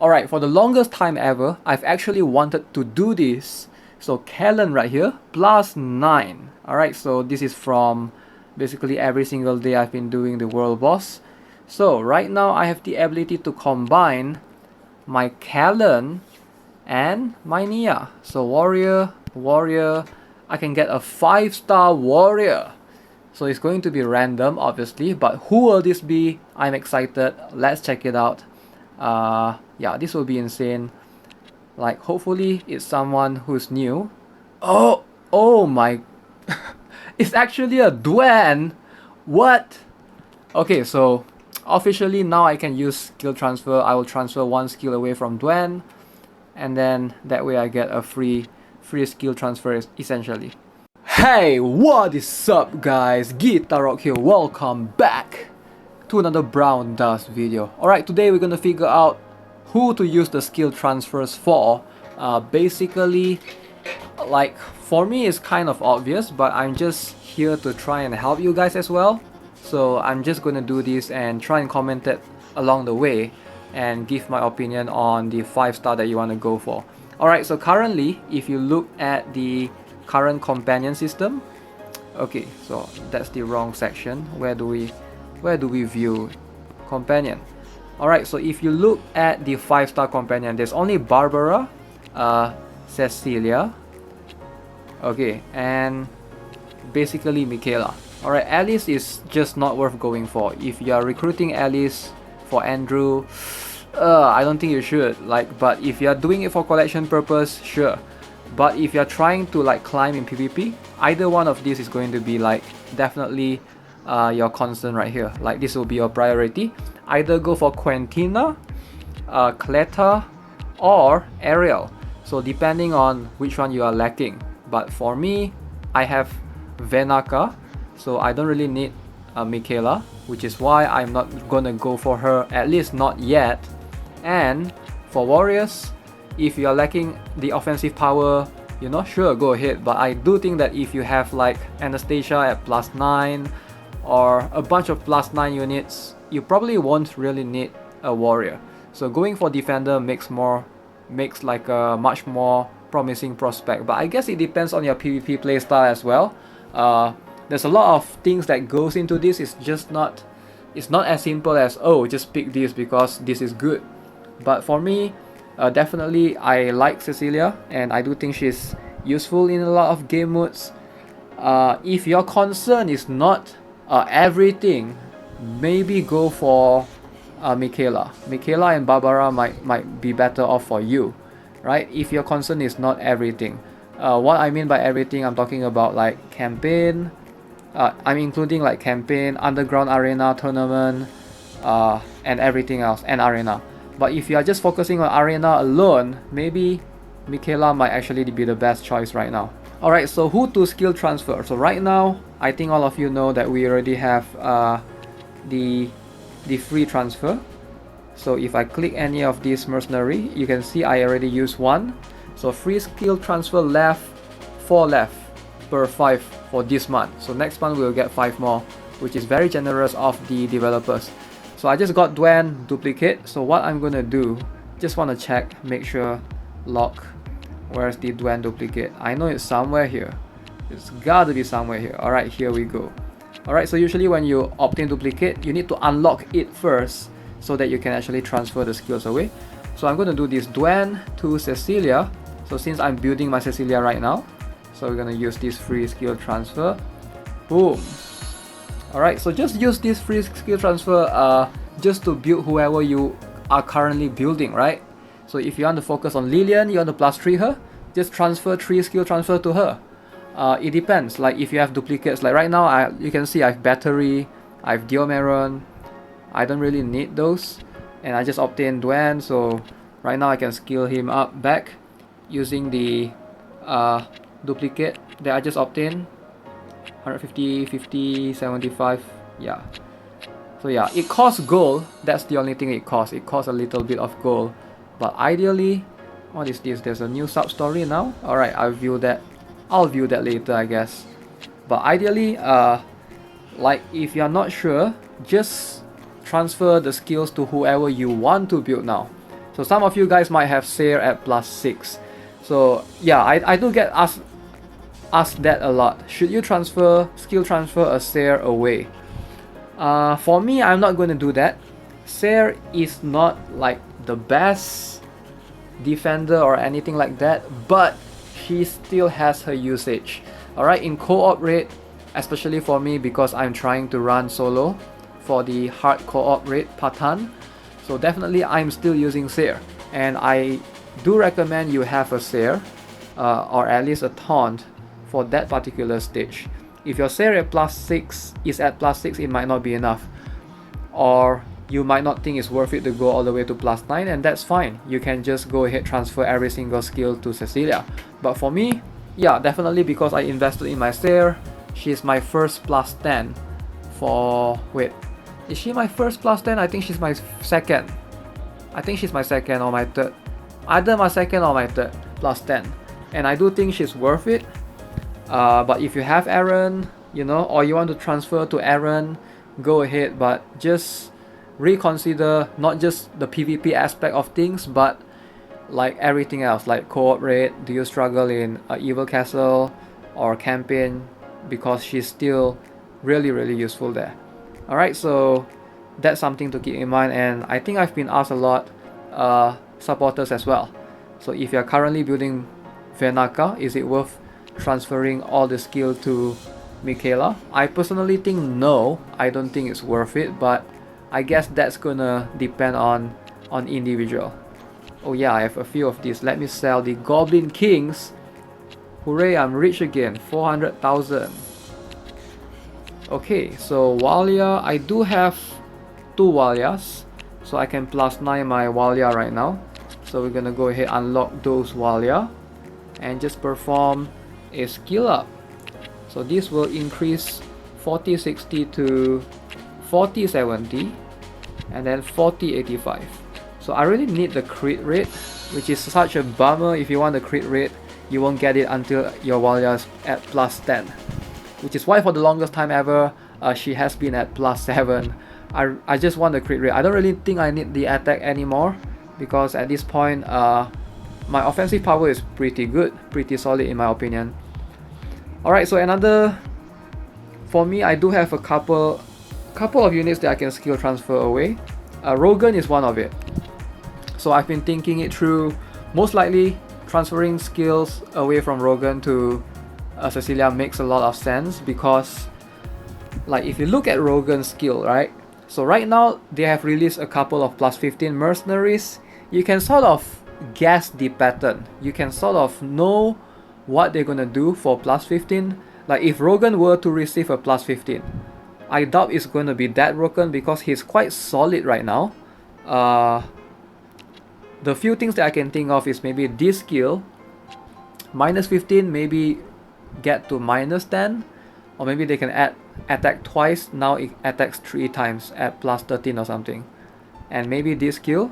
Alright, for the longest time ever, I've actually wanted to do this. So Kellen right here, +9. Alright, so this is from basically every single day I've been doing the world boss. So right now I have the ability to combine my Kellen and my Nia. So warrior, warrior, I can get a 5-star warrior. So it's going to be random obviously, but who will this be? I'm excited. Let's check it out. Yeah, this will be insane. Like, hopefully it's someone who's new. Oh my. It's actually a Dwen. What? Okay, so officially now I can use skill transfer. I will transfer one skill away from Dwen, and then that way I get a free skill transfer essentially. Hey, what is up guys? Guitar here. Welcome back to another Brown Dust video. Alright, today we're gonna figure out who to use the skill transfers for. Basically, like, for me it's kind of obvious, but I'm just here to try and help you guys as well. So I'm just gonna do this and try and comment it along the way and give my opinion on the 5-star that you want to go for. Alright, so currently if you look at the current companion system, okay, so that's the wrong section. Where do we view companion? Alright, so if you look at the 5-star companion, there's only Barbara, Cecilia, okay, and basically Michaela. Alright, Alice is just not worth going for. If you are recruiting Alice for Andrew, I don't think you should. Like, but if you are doing it for collection purpose, sure. But if you're trying to like climb in PvP, either one of these is going to be like definitely your concern right here. Like, this will be your priority. Either go for Quentina, Cleta, or Ariel. So depending on which one you are lacking. But for me, I have Venaka, so I don't really need Michaela, which is why I'm not gonna go for her, at least not yet. And for warriors, if you are lacking the offensive power, you're not sure, go ahead. But I do think that if you have like Anastasia at +9 or a bunch of +9 units, you probably won't really need a warrior. So going for defender makes like a much more promising prospect. But I guess it depends on your PvP playstyle as well. There's a lot of things that goes into this. It's not as simple as, oh, just pick this because this is good. But for me, definitely I like Cecilia, and I do think she's useful in a lot of game modes. If your concern is not everything, maybe go for Michaela. Michaela and Barbara might be better off for you, right? If your concern is not everything. What I mean by everything, I'm talking about like campaign. I'm including like campaign, underground arena, tournament, and everything else, and arena. But if you are just focusing on arena alone, maybe Michaela might actually be the best choice right now. Alright, so who to skill transfer? So right now, I think all of you know that we already have the free transfer. So if I click any of these mercenary, you can see I already used one. So free skill transfer left, 4 left per 5 for this month. So next month we'll get 5 more, which is very generous of the developers. So I just got Dwen duplicate. So what I'm gonna do, just want to check, make sure lock. Where's the Dwen duplicate? I know it's somewhere here. It's gotta be somewhere here. Alright, here we go. Alright, so usually when you obtain duplicate, you need to unlock it first so that you can actually transfer the skills away. So I'm gonna do this Dwen to Cecilia. So since I'm building my Cecilia right now, so we're gonna use this free skill transfer. Boom. Alright, so just use this free skill transfer just to build whoever you are currently building, right? So if you want to focus on Lillian, you want to +3 her, just transfer 3 skill transfer to her. It depends, like if you have duplicates, like right now you can see I have Battery, I have Diomeron. I don't really need those, and I just obtained Dwen, so right now I can skill him up back using the duplicate that I just obtained. 150, 50, 75, yeah. So yeah, it costs gold. That's the only thing it costs. It costs a little bit of gold. But ideally, what is this? There's a new sub-story now? Alright, I'll view that later, I guess. But ideally, like if you're not sure, just transfer the skills to whoever you want to build now. So some of you guys might have Seer at +6. So yeah, I do get asked that a lot. Should you skill transfer a Seer away? For me, I'm not going to do that. Seer is not like the best defender or anything like that, but she still has her usage. Alright, in co-op raid, especially for me because I'm trying to run solo for the hard co-op raid Patan, so definitely I'm still using Seer, and I do recommend you have a Seer or at least a taunt for that particular stage. If your Seer at +6 is at +6, it might not be enough, or you might not think it's worth it to go all the way to +9, and that's fine. You can just go ahead transfer every single skill to Cecilia. But for me, yeah, definitely because I invested in my Seer, she's my first +10 for... wait, is she my first +10? I think she's my second. I think she's my second or my third. Either my second or my third +10. And I do think she's worth it. But if you have Aaron, you know, or you want to transfer to Aaron, go ahead, but just reconsider not just the PvP aspect of things, but like everything else, like co-op raid. Do you struggle in Evil Castle or campaign? Because she's still really useful there. Alright, so that's something to keep in mind, and I think I've been asked a lot, supporters as well. So if you're currently building Venaka, is it worth transferring all the skill to Michaela? I personally think no, I don't think it's worth it, but I guess that's gonna depend on individual. Oh yeah, I have a few of these. Let me sell the Goblin Kings. Hooray, I'm rich again. 400,000. Okay, so Walia, I do have 2 Walias, so I can +9 my Walia right now. So we're gonna go ahead and unlock those Walia and just perform a skill up. So this will increase 4060 to 4070 and then 4085. So I really need the crit rate, which is such a bummer. If you want the crit rate, you won't get it until your Walia is at +10, which is why for the longest time ever she has been at +7. I just want the crit rate. I don't really think I need the attack anymore, because at this point my offensive power is pretty good, pretty solid in my opinion. Alright, so another, for me, I do have a couple of units that I can skill transfer away. Rogan is one of it. So I've been thinking it through. Most likely transferring skills away from Rogan to Cecilia makes a lot of sense, because like if you look at Rogan's skill, right? So right now they have released a couple of +15 mercenaries. You can sort of guess the pattern. You can sort of know what they're gonna do for +15. Like if Rogan were to receive a +15, I doubt it's gonna be that broken because he's quite solid right now. The few things that I can think of is maybe this skill, -15, maybe get to -10, or maybe they can add attack twice, now it attacks 3 times at +13 or something. And maybe this skill,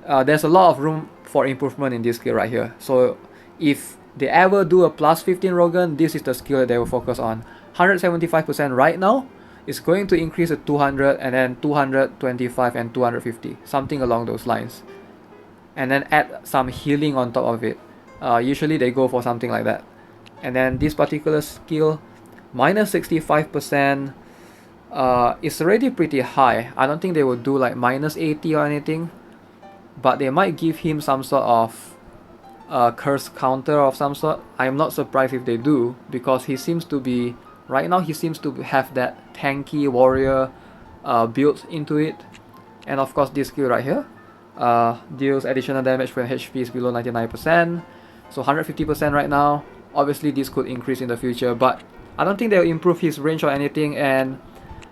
there's a lot of room for improvement in this skill right here. So if they ever do a +15 Rogan, this is the skill that they will focus on. 175% right now is going to increase to 200, and then 225 and 250, something along those lines. And then add some healing on top of it. Usually they go for something like that. And then this particular skill, -65%, is already pretty high. I don't think they would do like -80 or anything, but they might give him some sort of curse counter of some sort. I'm not surprised if they do, because he seems to be, right now he seems to have that tanky warrior built into it. And of course this skill right here, deals additional damage when HP is below 99%, so 150% right now. Obviously this could increase in the future, but I don't think they'll improve his range or anything. And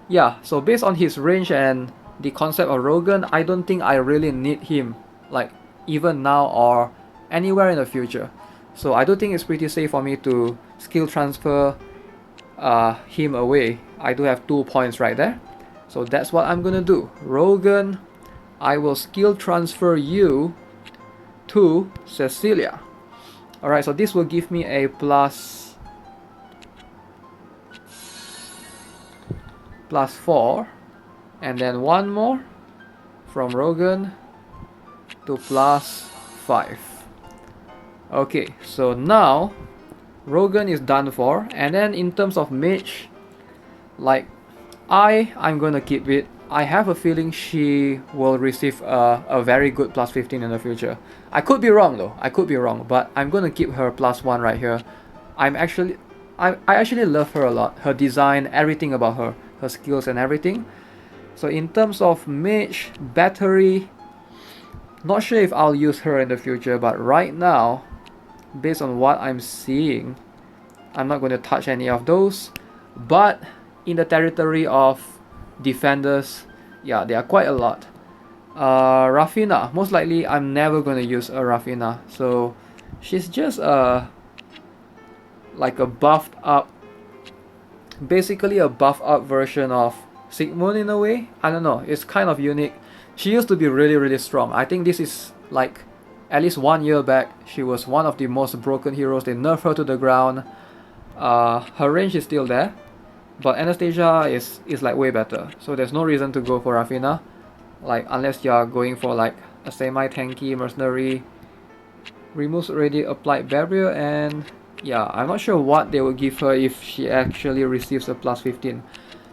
yeah, so based on his range and the concept of Rogan, I don't think I really need him, like even now or anywhere in the future. So I do think it's pretty safe for me to skill transfer him away. I do have 2 points right there, so that's what I'm gonna do. Rogan, I will skill transfer you to Cecilia. Alright, so this will give me a +4, and then one more from Rogan to +5. Okay, so now Rogan is done for, and then in terms of mage, like I'm gonna keep it. I have a feeling she will receive a very good +15 in the future. I could be wrong though, I could be wrong, but I'm gonna keep her +1 right here. I actually love her a lot. Her design, everything about her, her skills and everything. So in terms of mage, battery, not sure if I'll use her in the future, but right now, based on what I'm seeing, I'm not going to touch any of those. But in the territory of defenders, yeah, there are quite a lot. Rafina, most likely I'm never going to use a Rafina. So she's just like a buffed up, basically a buffed up version of Sigmund in a way. I don't know, it's kind of unique. She used to be really strong. I think this is like at least 1 year back, she was one of the most broken heroes. They nerfed her to the ground. Her range is still there, but Anastasia is like way better. So there's no reason to go for Rafina, like unless you're going for like a semi-tanky mercenary. Removes already applied barrier, and yeah, I'm not sure what they will give her if she actually receives a +15.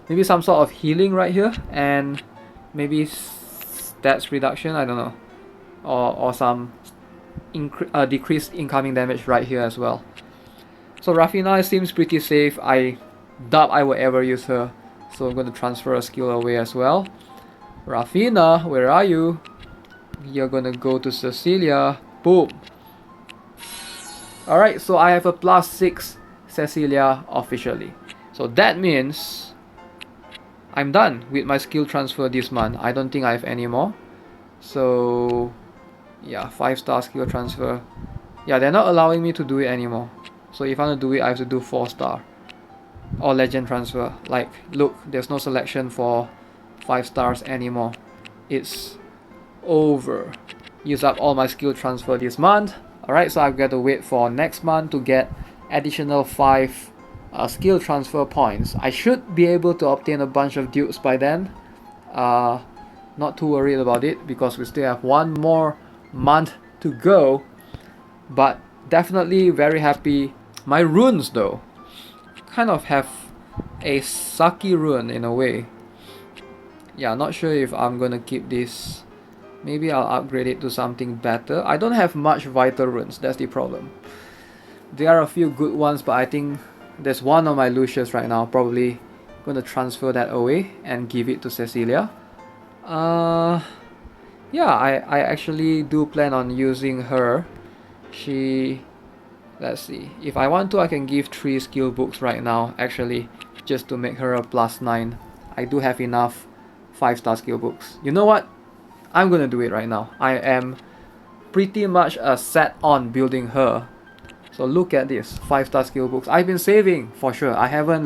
Maybe some sort of healing right here, and maybe stats reduction, I don't know, or some decreased incoming damage right here as well. So Rafina seems pretty safe. I doubt I will ever use her, so I'm going to transfer a skill away as well. Rafina, where are you? You're gonna go to Cecilia. Boom. Alright, so I have a +6 Cecilia officially. So that means I'm done with my skill transfer this month. I don't think I have any more. So yeah, 5-star skill transfer. Yeah, they're not allowing me to do it anymore. So if I want to do it, I have to do 4-star or legend transfer. Like, look, there's no selection for 5 stars anymore. It's over. Use up all my skill transfer this month. Alright, so I've got to wait for next month to get additional 5 skill transfer points. I should be able to obtain a bunch of dupes by then. Not too worried about it because we still have 1 more month to go. But definitely very happy. My runes though kind of have a sucky rune in a way. Yeah, not sure if I'm gonna keep this. Maybe I'll upgrade it to something better. I don't have much vital runes, that's the problem. There are a few good ones, but I think there's one on my Lucius right now. Probably gonna transfer that away and give it to Cecilia. Yeah, I actually do plan on using her. Let's see, if I want to, I can give 3 skill books right now actually, just to make her a +9. I do have enough 5-star skill books. You know what? I'm gonna do it right now. I am pretty much set on building her. So look at this, 5-star skill books. I've been saving for sure. I haven't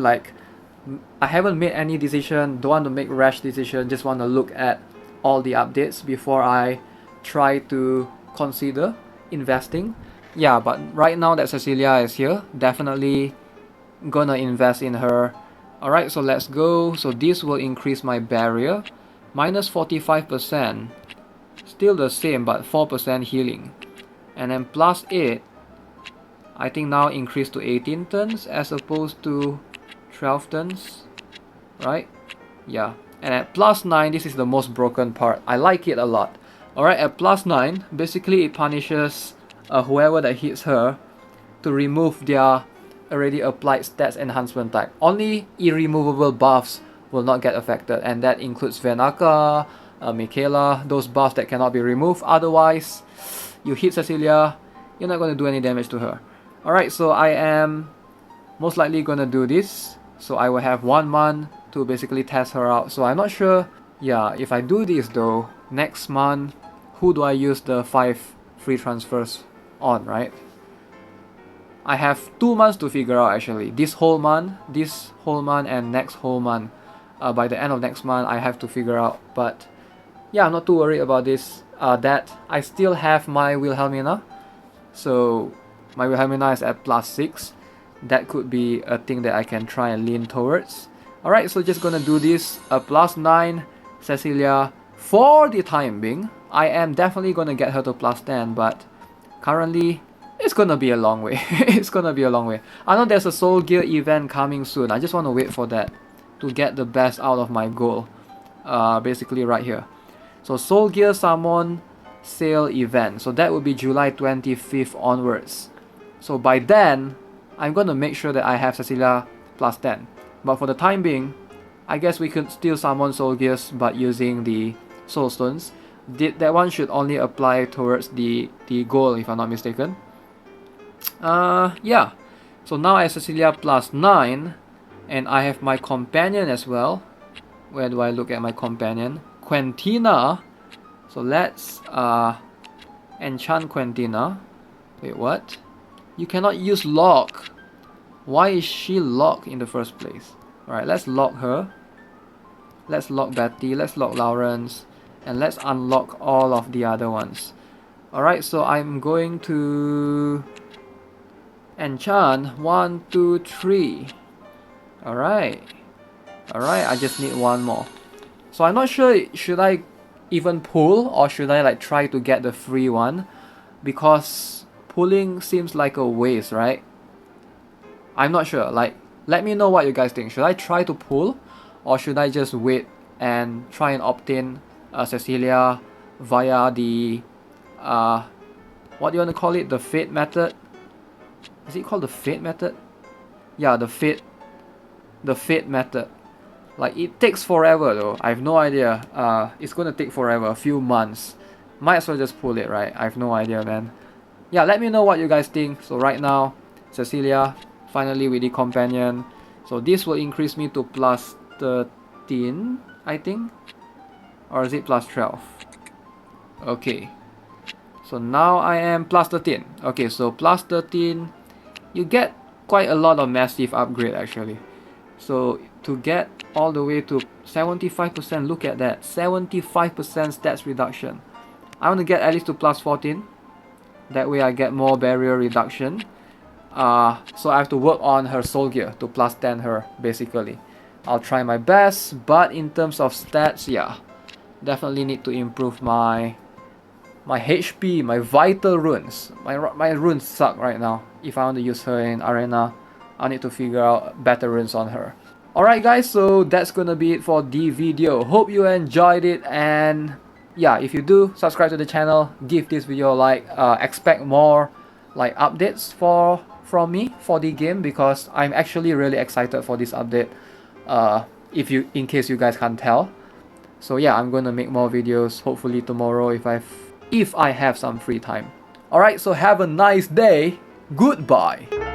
made any decision, don't want to make rash decision, just want to look at all the updates before I try to consider investing. Yeah, but right now that Cecilia is here, definitely gonna invest in her. Alright, so let's go. So this will increase my barrier. Minus 45%. Still the same, but 4% healing. And then +8. I think now increased to 18 turns as opposed to 12 turns. Right? Yeah. And at +9, this is the most broken part. I like it a lot. Alright, at +9, basically it punishes whoever that hits her to remove their already applied stats enhancement tag. Only irremovable buffs will not get affected, and that includes Venaka, Michaela, those buffs that cannot be removed. Otherwise, you hit Cecilia, you're not going to do any damage to her. Alright, so I am most likely going to do this. So I will have 1 month to basically test her out. So I'm not sure, yeah, if I do this though, next month, who do I use the 5 free transfers on, right? I have 2 months to figure out actually. This whole month, and next whole month. By the end of next month, I have to figure out. But yeah, I'm not too worried about this. That I still have my Wilhelmina. So my Wilhelmina is at +6. That could be a thing that I can try and lean towards. Alright, so just gonna do this. A +9 Cecilia for the time being. I am definitely gonna get her to plus 10, but currently it's gonna be a long way. It's gonna be a long way. I know there's a Soul Gear event coming soon. I just want to wait for that to get the best out of my goal. Basically right here. So Soul Gear Summon sale event. So that would be July 25th onwards. So by then, I'm gonna make sure that I have Cecilia plus 10. But for the time being, I guess we could still summon Soul Gears but using the Soul Stones. That one should only apply towards the goal if I'm not mistaken. Yeah. So now I have Cecilia plus 9 and I have my companion as well. Where do I look at my companion? Quentina. So let's enchant Quentina. Wait, what? You cannot use lock. Why is she locked in the first place? Alright, let's lock her. Let's lock Betty, let's lock Lawrence, and let's unlock all of the other ones. Alright, so I'm going to enchant 1, 2, 3. Alright. Alright, I just need one more. So I'm not sure, should I even pull or should I like try to get the free one? Because pulling seems like a waste, right? I'm not sure. Like, let me know what you guys think. Should I try to pull or should I just wait and try and obtain Cecilia via the what do you want to call it? The fate method? Is it called the fate method? Yeah, the fate method. Like, it takes forever though. I have no idea. It's gonna take forever, a few months. Might as well just pull it, right? I have no idea, man. Yeah, let me know what you guys think. So right now, Cecilia, finally with the companion. So this will increase me to plus 13, I think. Or is it plus 12? Okay. So now I am plus 13. Okay, so plus 13, you get quite a lot of massive upgrade actually. So to get all the way to 75%, look at that, 75% stats reduction. I want to get at least to plus 14. That way I get more barrier reduction. So I have to work on her Soul Gear to plus 10 her basically. I'll try my best, but in terms of stats, yeah, definitely need to improve my HP, my vital runes. My runes suck right now. If I want to use her in arena, I need to figure out better runes on her. Alright guys, so that's gonna be it for the video. Hope you enjoyed it, and yeah, if you do, subscribe to the channel, give this video a like, expect more like updates from me for the game, because I'm actually really excited for this update. In case you guys can't tell. So yeah, I'm gonna make more videos hopefully tomorrow if I have some free time. Alright, so have a nice day. Goodbye.